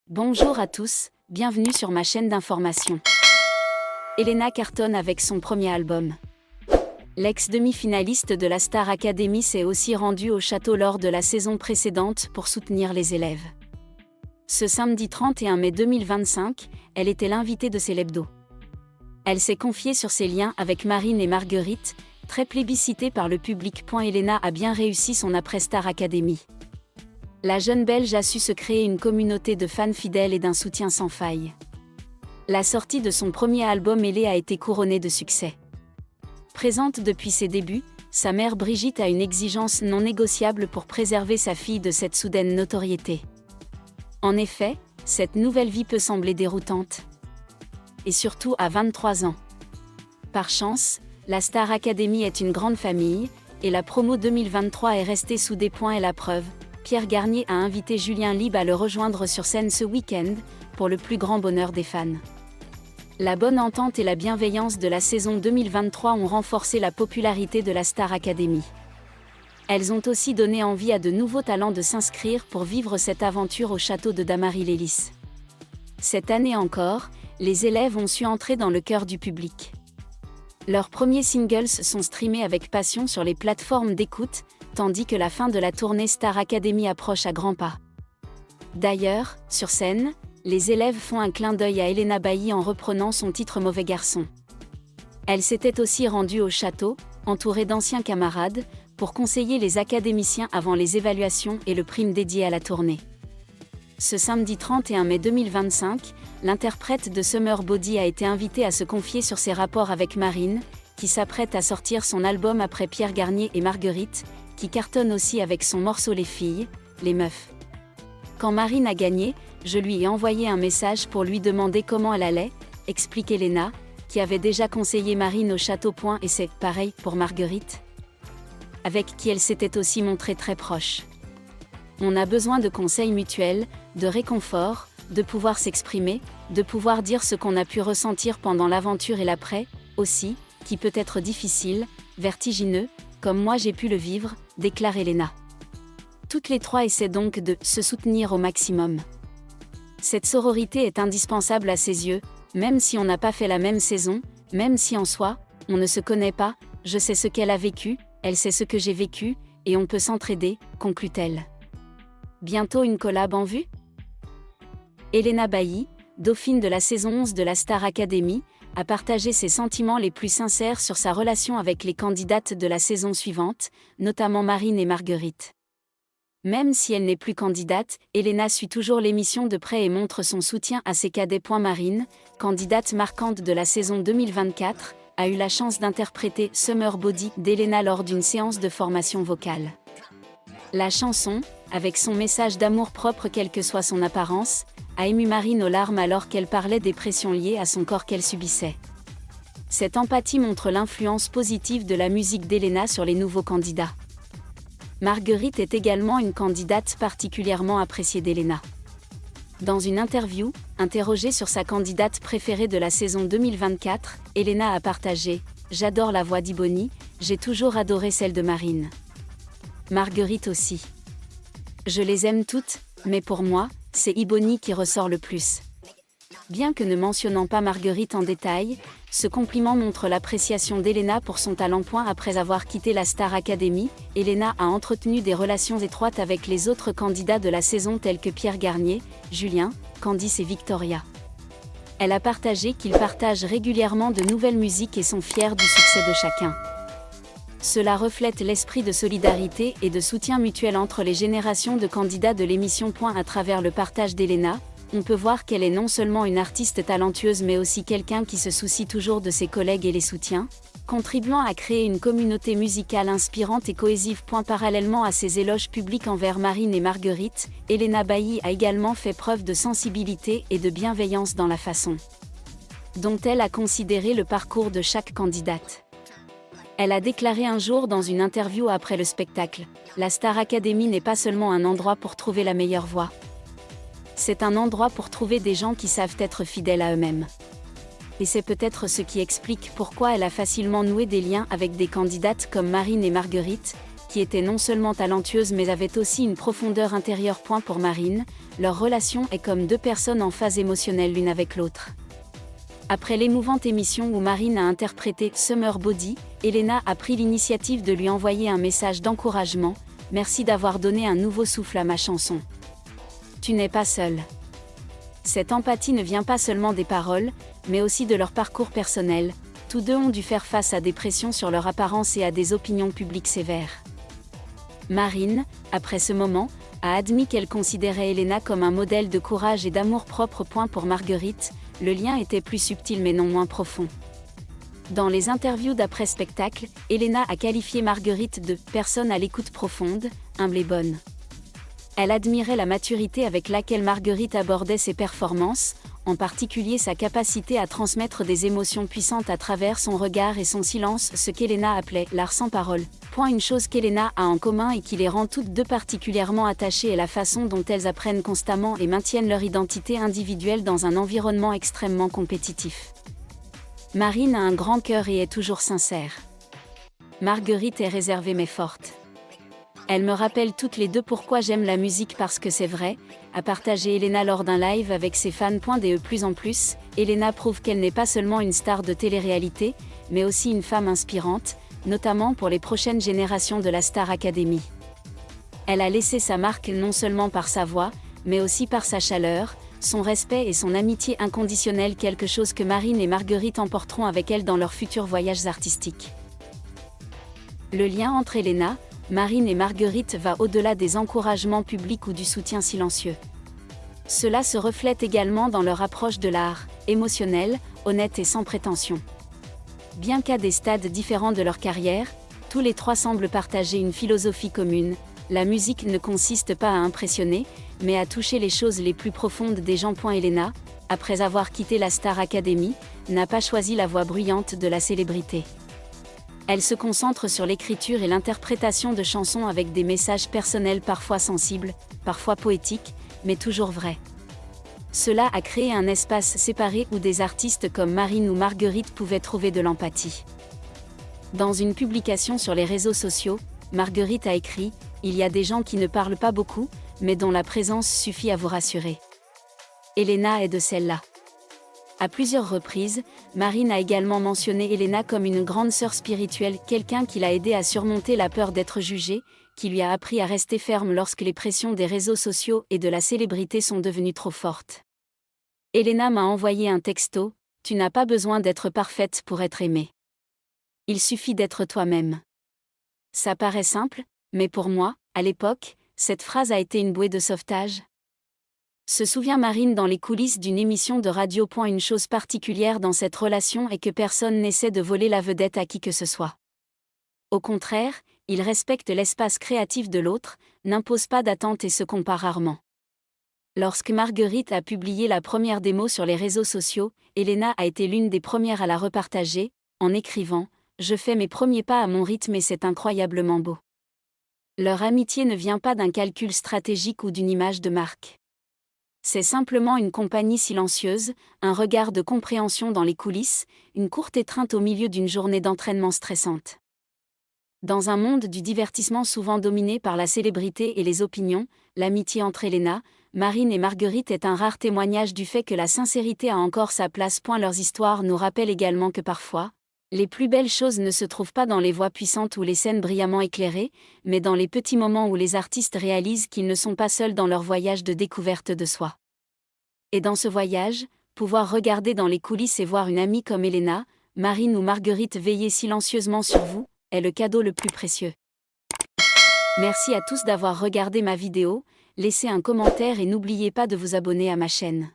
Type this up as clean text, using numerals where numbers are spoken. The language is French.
Bonjour à tous, bienvenue sur ma chaîne d'information. Elena cartonne avec son premier album. L'ex-demi-finaliste de la Star Academy s'est aussi rendue au château lors de la saison précédente pour soutenir les élèves. Ce samedi 31 mai 2025, elle était l'invitée de Célébdo. Elle s'est confiée sur ses liens avec Marine et Marguerite, très plébiscitée par le public. Elena a bien réussi son après-Star Academy. La jeune Belge a su se créer une communauté de fans fidèles et d'un soutien sans faille. La sortie de son premier album Elé a été couronnée de succès. Présente depuis ses débuts, sa mère Brigitte a une exigence non négociable pour préserver sa fille de cette soudaine notoriété. En effet, cette nouvelle vie peut sembler déroutante. Et surtout à 23 ans. Par chance, la Star Academy est une grande famille, et la promo 2023 est restée soudée. Et la preuve, Pierre Garnier a invité Julien Lieb à le rejoindre sur scène ce week-end, pour le plus grand bonheur des fans. La bonne entente et la bienveillance de la saison 2023 ont renforcé la popularité de la Star Academy. Elles ont aussi donné envie à de nouveaux talents de s'inscrire pour vivre cette aventure au château de Damary-Lélis. Cette année encore, les élèves ont su entrer dans le cœur du public. Leurs premiers singles sont streamés avec passion sur les plateformes d'écoute, tandis que la fin de la tournée Star Academy approche à grands pas. D'ailleurs, sur scène, les élèves font un clin d'œil à Elena Bailly en reprenant son titre Mauvais garçon. Elle s'était aussi rendue au château, entourée d'anciens camarades, pour conseiller les académiciens avant les évaluations et le prime dédié à la tournée. Ce samedi 31 mai 2025, l'interprète de Summer Body a été invitée à se confier sur ses rapports avec Marine, qui s'apprête à sortir son album après Pierre Garnier et Marguerite, qui cartonne aussi avec son morceau Les filles, les meufs. Quand Marine a gagné, je lui ai envoyé un message pour lui demander comment elle allait, explique Elena, qui avait déjà conseillé Marine au château. Et c'est pareil pour Marguerite, avec qui elle s'était aussi montrée très proche. On a besoin de conseils mutuels, de réconfort, de pouvoir s'exprimer, de pouvoir dire ce qu'on a pu ressentir pendant l'aventure et l'après, aussi, qui peut être difficile, vertigineux, comme moi j'ai pu le vivre, déclare Elena. Toutes les trois essaient donc de se soutenir au maximum. Cette sororité est indispensable à ses yeux, même si on n'a pas fait la même saison, même si en soi, on ne se connaît pas, je sais ce qu'elle a vécu, elle sait ce que j'ai vécu, et on peut s'entraider, conclut-elle. Bientôt une collab en vue ? Elena Bailly, dauphine de la saison 11 de la Star Academy, a partagé ses sentiments les plus sincères sur sa relation avec les candidates de la saison suivante, notamment Marine et Marguerite. Même si elle n'est plus candidate, Elena suit toujours l'émission de près et montre son soutien à ses cadets. Marine, candidate marquante de la saison 2024, a eu la chance d'interpréter Summer Body d'Elena lors d'une séance de formation vocale. La chanson, avec son message d'amour propre quelle que soit son apparence, a ému Marine aux larmes alors qu'elle parlait des pressions liées à son corps qu'elle subissait. Cette empathie montre l'influence positive de la musique d'Elena sur les nouveaux candidats. Marguerite est également une candidate particulièrement appréciée d'Elena. Dans une interview, interrogée sur sa candidate préférée de la saison 2024, Elena a partagé « J'adore la voix d'Iboni, j'ai toujours adoré celle de Marine. Marguerite aussi. Je les aime toutes, mais pour moi, c'est Iboni qui ressort le plus. » Bien que ne mentionnant pas Marguerite en détail, ce compliment montre l'appréciation d'Elena pour son talent. Après avoir quitté la Star Academy, Elena a entretenu des relations étroites avec les autres candidats de la saison tels que Pierre Garnier, Julien, Candice et Victoria. Elle a partagé qu'ils partagent régulièrement de nouvelles musiques et sont fiers du succès de chacun. Cela reflète l'esprit de solidarité et de soutien mutuel entre les générations de candidats de l'émission. À travers le partage d'Elena, on peut voir qu'elle est non seulement une artiste talentueuse mais aussi quelqu'un qui se soucie toujours de ses collègues et les soutient, contribuant à créer une communauté musicale inspirante et cohésive. Parallèlement à ses éloges publics envers Marine et Marguerite, Elena Bailly a également fait preuve de sensibilité et de bienveillance dans la façon dont elle a considéré le parcours de chaque candidate. Elle a déclaré un jour dans une interview après le spectacle, « La Star Academy n'est pas seulement un endroit pour trouver la meilleure voix. C'est un endroit pour trouver des gens qui savent être fidèles à eux-mêmes. Et c'est peut-être ce qui explique pourquoi elle a facilement noué des liens avec des candidates comme Marine et Marguerite, qui étaient non seulement talentueuses mais avaient aussi une profondeur intérieure. Pour Marine, leur relation est comme deux personnes en phase émotionnelle l'une avec l'autre. Après l'émouvante émission où Marine a interprété Summer Body, Elena a pris l'initiative de lui envoyer un message d'encouragement. Merci d'avoir donné un nouveau souffle à ma chanson. Tu n'es pas seule. Cette empathie ne vient pas seulement des paroles, mais aussi de leur parcours personnel. Tous deux ont dû faire face à des pressions sur leur apparence et à des opinions publiques sévères. Marine, après ce moment, a admis qu'elle considérait Elena comme un modèle de courage et d'amour-propre. Pour Marguerite, le lien était plus subtil mais non moins profond. Dans les interviews d'après-spectacle, Elena a qualifié Marguerite de « personne à l'écoute profonde, humble et bonne ». Elle admirait la maturité avec laquelle Marguerite abordait ses performances, en particulier sa capacité à transmettre des émotions puissantes à travers son regard et son silence, ce qu'Elena appelait « l'art sans parole ». Une chose qu'Elena a en commun et qui les rend toutes deux particulièrement attachées est la façon dont elles apprennent constamment et maintiennent leur identité individuelle dans un environnement extrêmement compétitif. Marine a un grand cœur et est toujours sincère. Marguerite est réservée mais forte. Elle me rappelle toutes les deux pourquoi j'aime la musique parce que c'est vrai, a partagé Elena lors d'un live avec ses fans. De plus en plus, Elena prouve qu'elle n'est pas seulement une star de télé-réalité, mais aussi une femme inspirante, notamment pour les prochaines générations de la Star Academy. Elle a laissé sa marque non seulement par sa voix, mais aussi par sa chaleur, son respect et son amitié inconditionnelle, quelque chose que Marine et Marguerite emporteront avec elles dans leurs futurs voyages artistiques. Le lien entre Elena, Marine et Marguerite va au-delà des encouragements publics ou du soutien silencieux. Cela se reflète également dans leur approche de l'art, émotionnelle, honnête et sans prétention. Bien qu'à des stades différents de leur carrière, tous les trois semblent partager une philosophie commune. La musique ne consiste pas à impressionner, mais à toucher les choses les plus profondes des gens. Elena, après avoir quitté la Star Academy, n'a pas choisi la voie bruyante de la célébrité. Elle se concentre sur l'écriture et l'interprétation de chansons avec des messages personnels parfois sensibles, parfois poétiques, mais toujours vrais. Cela a créé un espace séparé où des artistes comme Marine ou Marguerite pouvaient trouver de l'empathie. Dans une publication sur les réseaux sociaux, Marguerite a écrit « Il y a des gens qui ne parlent pas beaucoup, mais dont la présence suffit à vous rassurer. » Elena est de celle-là. À plusieurs reprises, Marine a également mentionné Elena comme une grande sœur spirituelle, quelqu'un qui l'a aidée à surmonter la peur d'être jugée, qui lui a appris à rester ferme lorsque les pressions des réseaux sociaux et de la célébrité sont devenues trop fortes. Elena m'a envoyé un texto, « Tu n'as pas besoin d'être parfaite pour être aimée. Il suffit d'être toi-même. » Ça paraît simple, mais pour moi, à l'époque, cette phrase a été une bouée de sauvetage. Se souvient Marine dans les coulisses d'une émission de radio. Une chose particulière dans cette relation est que personne n'essaie de voler la vedette à qui que ce soit. Au contraire, ils respectent l'espace créatif de l'autre, n'imposent pas d'attente et se comparent rarement. Lorsque Marguerite a publié la première démo sur les réseaux sociaux, Elena a été l'une des premières à la repartager, en écrivant « Je fais mes premiers pas à mon rythme et c'est incroyablement beau ». Leur amitié ne vient pas d'un calcul stratégique ou d'une image de marque. C'est simplement une compagnie silencieuse, un regard de compréhension dans les coulisses, une courte étreinte au milieu d'une journée d'entraînement stressante. Dans un monde du divertissement souvent dominé par la célébrité et les opinions, l'amitié entre Elena, Marine et Marguerite est un rare témoignage du fait que la sincérité a encore sa place. Leurs histoires nous rappellent également que parfois, les plus belles choses ne se trouvent pas dans les voix puissantes ou les scènes brillamment éclairées, mais dans les petits moments où les artistes réalisent qu'ils ne sont pas seuls dans leur voyage de découverte de soi. Et dans ce voyage, pouvoir regarder dans les coulisses et voir une amie comme Elena, Marine ou Marguerite veiller silencieusement sur vous, est le cadeau le plus précieux. Merci à tous d'avoir regardé ma vidéo, laissez un commentaire et n'oubliez pas de vous abonner à ma chaîne.